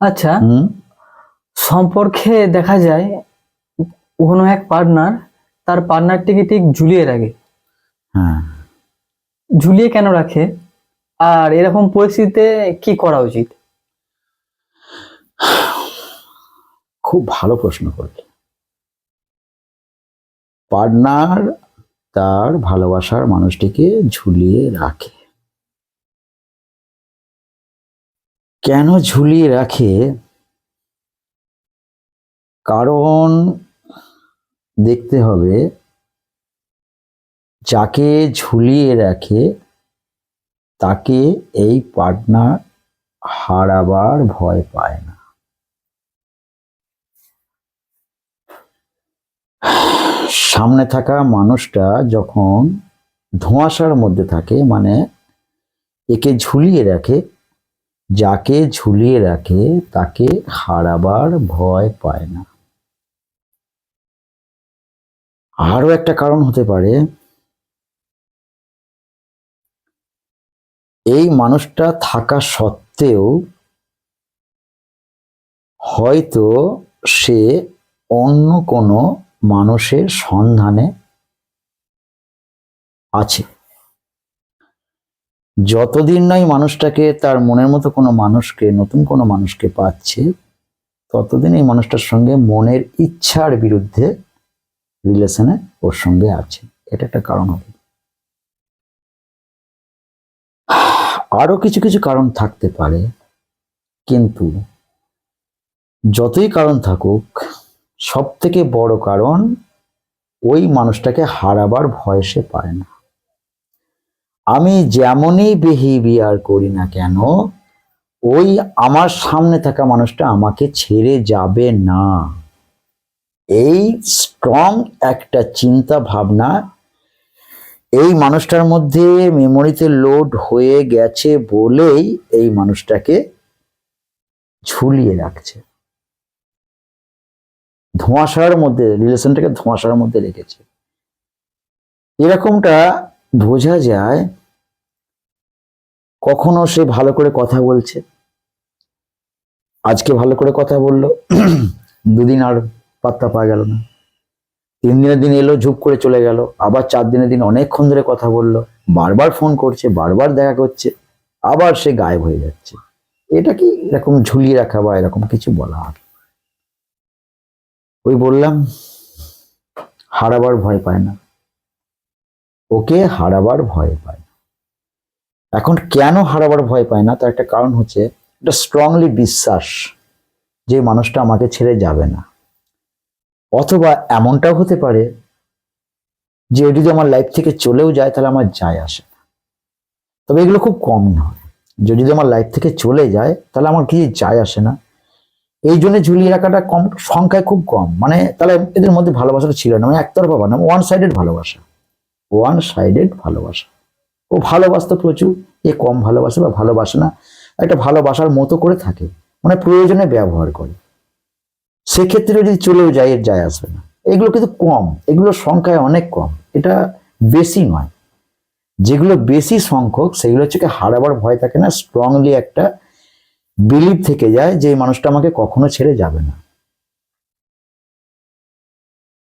আচ্ছা, হুম। সম্পর্কে দেখা যায় কোনো এক পার্টনার তার পার্টনারটিকে ঠিক ঝুলিয়ে রাখে। হ্যাঁ, ঝুলিয়ে কেন রাখে? আর এরকম পরিস্থিতিতে কি করা উচিত? খুব ভালো প্রশ্ন করলে। পার্টনার তার ভালোবাসার মানুষটিকে ঝুলিয়ে রাখে। কেন ঝুলিয়ে রাখে? কারণ দেখতে হবে যাকে ঝুলিয়ে রাখে তাকে এই পার্টনার হারাবার ভয় পায় না। সামনে থাকা মানুষটা যখন ধোঁয়াশার মধ্যে থাকে, মানে একে ঝুলিয়ে রাখে, যাকে ঝুলিয়ে রাখে তাকে হারাবার ভয় পায় না। আরো একটা কারণ হতে পারে, এই মানুষটা থাকা সত্ত্বেও হয়তো সে অন্য কোনো মানুষের সন্ধানে আছে। যতদিন না এই মানুষটাকে, তার মনের মতো কোনো মানুষকে, নতুন কোনো মানুষকে পাচ্ছে, ততদিন এই মানুষটার সঙ্গে মনের ইচ্ছার বিরুদ্ধে রিলেশনে ওর সঙ্গে আছে। এটা একটা কারণ হবে। আরো কিছু কিছু কারণ থাকতে পারে, কিন্তু যতই কারণ থাকুক, সব থেকে বড় কারণ ওই মানুষটাকে হারাবার ভয় সে পায় না। আমি যেমনই বিহেভিয়ার করি না কেন, ওই আমার সামনে থাকা মানুষটা আমাকে ছেড়ে যাবে না। এই স্ট্রং একটা চিন্তা ভাবনা এই মানুষটার মধ্যে মেমোরিতে লোড হয়ে গেছে বলেই এই মানুষটাকে ঝুলিয়ে রাখছে, ধোঁয়াশার মধ্যে, রিলেশনটাকে ধোঁয়াশার মধ্যে রেখেছে। এরকমটা বোঝা যায় কখনো সে ভালো করে কথা বলছে, আজকে ভালো করে কথা বললো, দুদিন আর পাত্তা পাওয়া গেল না, 3 দিনের দিন এলো, ঝুপ করে চলে গেল, আবার 4 দিনের দিন অনেকক্ষণ ধরে কথা বললো, বারবার ফোন করছে, বারবার দেখা করছে, আবার সে গায়েব হয়ে যাচ্ছে। এটা কি এরকম ঝুলিয়ে রাখা বা এরকম কিছু বলা হয়? ওই বললাম, হারাবার ভয় পায় না, ওকে হারাবার ভয় পায়। এখন কেন হারাবার ভয় পায় না, তার একটা কারণ হচ্ছে এটা স্ট্রংলি বিশ্বাস যে মানুষটা আমাকে ছেড়ে যাবে না। অথবা এমনটাও হতে পারে যে ও যদি আমার লাইফ থেকে চলেও যায় তাহলে আমার যায় আসে না। তবে এগুলো খুব কমই হয়, যে যদি আমার লাইফ থেকে চলে যায় তাহলে আমার কি যায় আসে না। এই জন্য ঝুলিয়ে রাখাটা কম, সংখ্যায় খুব কম। মানে তাহলে এদের মধ্যে ভালোবাসাটা ছিল না, মানে একতরফা না, ওয়ান সাইডেড ভালোবাসা, ওয়ান সাইডেড ভালোবাসা। ও ভালোবাসতো প্রচুর, এ কম ভালোবাসে বা ভালোবাসে না, একটা ভালোবাসার মতো করে থাকে, মানে প্রয়োজনে ব্যবহার করে। সেক্ষেত্রে যদি চলেও যায় এর যায় আসবে না। এগুলো কিন্তু কম, এগুলো সংখ্যায় অনেক কম, এটা বেশি নয়। যেগুলো বেশি সংখ্যক সেগুলো হচ্ছে কি হারাবার ভয় থাকে না, স্ট্রংলি একটা বিলিভ থেকে যায় যে এই মানুষটা আমাকে কখনো ছেড়ে যাবে না।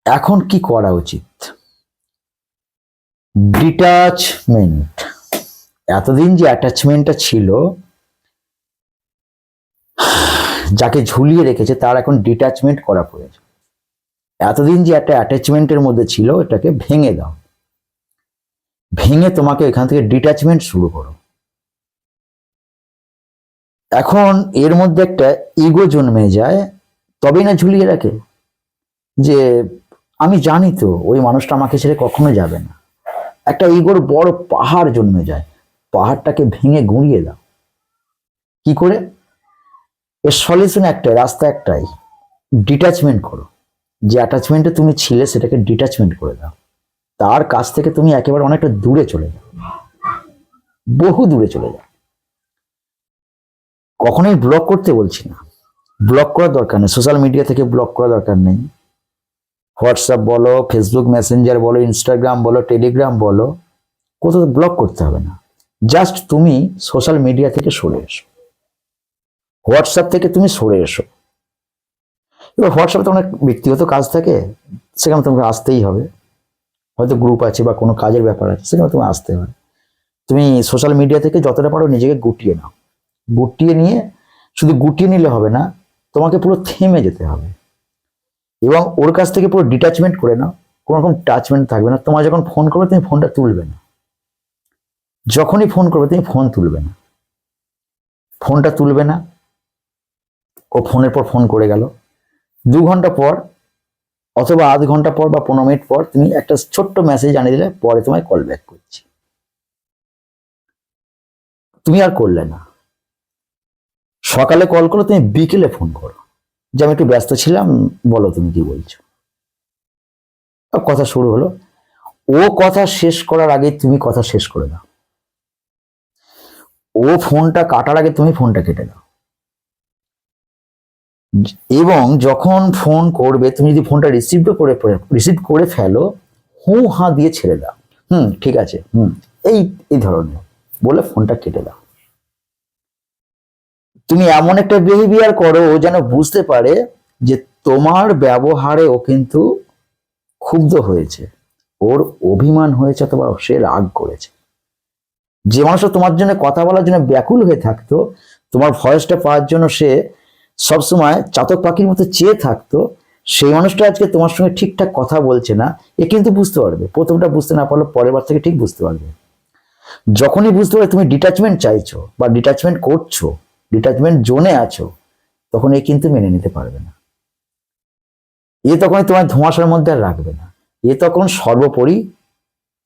এখন কি করা উচিত? ডিটাচমেন্ট। এতদিন যে অ্যাটাচমেন্টটা ছিল, যাকে ঝুলিয়ে রেখেছে, তার এখন ডিটাচমেন্ট করা প্রয়োজন। এতদিন যে একটা অ্যাটাচমেন্টের মধ্যে ছিল, এটাকে ভেঙে দাও, ভেঙে তোমাকে এখান থেকে ডিটাচমেন্ট শুরু করো। এখন এর মধ্যে একটা ইগো জন্মে যায়, তবেই না ঝুলিয়ে রাখে, যে আমি জানি তো ওই মানুষটা আমাকে ছেড়ে কখনো যাবে না। একটা ইগোর বড় পাহাড় জন্মে যায়, পাহাড়টাকে ভেঙে গুঁড়িয়ে দাও। কি করে? এর সলিউশন একটাই, রাস্তা একটাই, ডিটাচমেন্ট করো। যে অ্যাটাচমেন্টে তুমি ছিলে সেটাকে ডিটাচমেন্ট করে দাও, তার কাছ থেকে তুমি একেবারে অনেকটা দূরে চলে যাও, বহু দূরে চলে যাও। কখনোই ব্লক করতে বলছি না, ব্লক করার দরকার নেই, সোশ্যাল মিডিয়া থেকে ব্লক করার দরকার নেই। হোয়াটসঅ্যাপ বলো, ফেসবুক মেসেঞ্জার বলো, ইনস্টাগ্রাম বলো, টেলিগ্রাম বলো, কোথাও ব্লক করতে হবে না। জাস্ট তুমি সোশ্যাল মিডিয়া থেকে সরে এসো, হোয়াটসঅ্যাপ থেকে তুমি সরে এসো। এবার হোয়াটসঅ্যাপে তো অনেক ব্যক্তিগত কাজ থাকে, সেখানে তোমাকে আসতেই হবে। হয়তো গ্রুপ আছে বা কোনো কাজের ব্যাপার আছে, সেখানে তুমি আসতে হবে। তুমি সোশ্যাল মিডিয়া থেকে যতটা পারো নিজেকে গুটিয়ে নাও। গুটিয়ে নিয়ে, শুধু গুটিয়ে নিলে হবে না, তোমাকে পুরো থেমে যেতে হবে এবং ওর কাছ থেকে পুরো ডিটাচমেন্ট করে নাও। কোনো রকম টাচমেন্ট থাকবে না। তোমার যখন ফোন করবে তুমি ফোনটা তুলবে না। যখনই ফোন করবে তুমি ফোন তুলবে না, ফোনটা তুলবে না। ও ফোনের পর ফোন করে গেল, 2 ঘন্টা পর অথবা আধ ঘন্টা পর বা 15 মিনিট পর তুমি একটা ছোট্ট মেসেজ জানিয়ে দিলে, পরে তোমায় কল ব্যাক করছি। তুমি আর করলে না। সকালে কল করো, তুমি বিকেলে ফোন করো যে আমি একটু ব্যস্ত ছিলাম, বলো তুমি কি বলছো। কথা শুরু হলো। ও কথা শেষ করার আগে তুমি কথা শেষ করে দাও। ও ফোনটা কাটার আগে তুমি ফোনটা কেটে দাও। এবং যখন ফোন করবে, তুমি যদি ফোনটা রিসিভ করে ফেলো, হু হা দিয়ে ছেড়ে দাও। ঠিক আছে, এই এই ধরনের বলে ফোনটা কেটে দাও। তুমি এমন একটা বিহেভিয়ার করো ও যেন বুঝতে পারে যে তোমার ব্যবহারে ও কিন্তু ক্ষুব্ধ হয়েছে, ওর অভিমান হয়েছে অথবা সে রাগ করেছে। যে মানুষটা তোমার জন্য কথা বলার জন্য ব্যাকুল হয়ে থাকতো, তোমার ভয়েসটা পাওয়ার জন্য সে সবসময় চাতক পাখির মতো চেয়ে থাকতো, সেই মানুষটা আজকে তোমার সঙ্গে ঠিকঠাক কথা বলছে না। এ কিন্তু বুঝতে পারবে। প্রথমটা বুঝতে না পারলে পরের বার থেকে ঠিক বুঝতে পারবে। যখনই বুঝতে পারবে তুমি ডিটাচমেন্ট চাইছো বা ডিটাচমেন্ট করছো, ডিটাচমেন্ট জোনে আছো, তখন এ কিন্তু মেনে নিতে পারবে না। এ তখন তোমার ধোঁয়াশার মধ্যে আর রাখবে না। এ তখন সর্বোপরি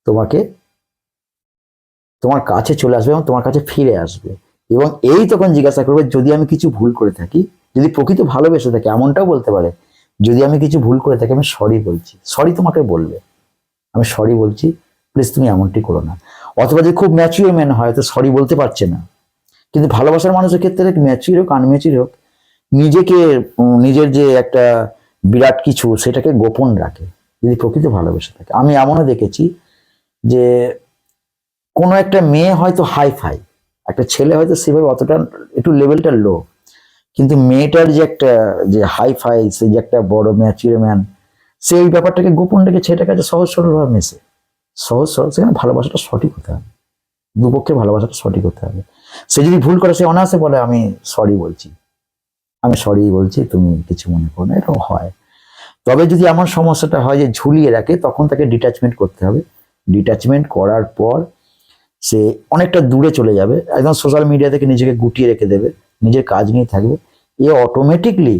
তোমাকে তোমার কাছে চলে আসবে এবং তোমার কাছে ফিরে আসবে। এবং এই তখন জিজ্ঞাসা করবে, যদি আমি কিছু ভুল করে থাকি, যদি প্রকৃত ভালোবেসে থাকে, এমনটাও বলতে পারে, যদি আমি কিছু ভুল করে থাকি আমি সরি বলছি। সরি তোমাকে বলবে, আমি সরি বলছি, প্লিজ তুমি এমনটি করো না। অথবা যদি খুব ম্যাচিওর ম্যান হয়, তো সরি বলতে পারছে না, কিন্তু ভালোবাসার মানুষের ক্ষেত্রে ম্যাচিওর হোক আনম্যাচিওর হোক, নিজেকে নিজের যে একটা বিরাট কিছু সেটাকে গোপন রাখে, যদি প্রকৃত ভালোবেসে থাকে। আমি এমনও দেখেছি যে কোনো একটা মেয়ে হয়তো হাই ফাই, একটা ছেলে হয়তো সেভাবে অতটা একটু লেভেলটা লো, কিন্তু মেয়েটার যে একটা যে হাই ফাই, সে যে একটা বড় ম্যাচিওর ম্যান, সে এই ব্যাপারটাকে গোপন রেখে ছেলেটার কাছে সহজ সরলভাবে মেশে। সহজ সরল, সেখানে ভালোবাসাটা সঠিক হতে হবে, দুপক্ষে ভালোবাসাটা সঠিক হতে হবে। সে যদি ভুল করে, সে অনায়াসে বলে আমি সরি বলছি, আমি সরি বলছি, তুমি কিছু মনে করো না, এটাও হয়। তবে যদি এমন সমস্যাটা হয় যে ঝুলিয়ে রাখে, তখন তাকে ডিটাচমেন্ট করতে হবে। ডিটাচমেন্ট করার পর সে অনেকটা দূরে চলে যাবে, একদম সোশ্যাল মিডিয়া থেকে নিজেকে গুটিয়ে রেখে দেবে, নিজের কাজ নিয়ে থাকবে। এ অটোমেটিকলি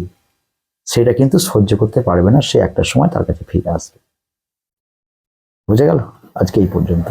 সেটা কিন্তু সহ্য করতে পারবে না, সে একটা সময় তার কাছে ফিরে আসবে। বুঝে গেল? আজকে এই পর্যন্ত।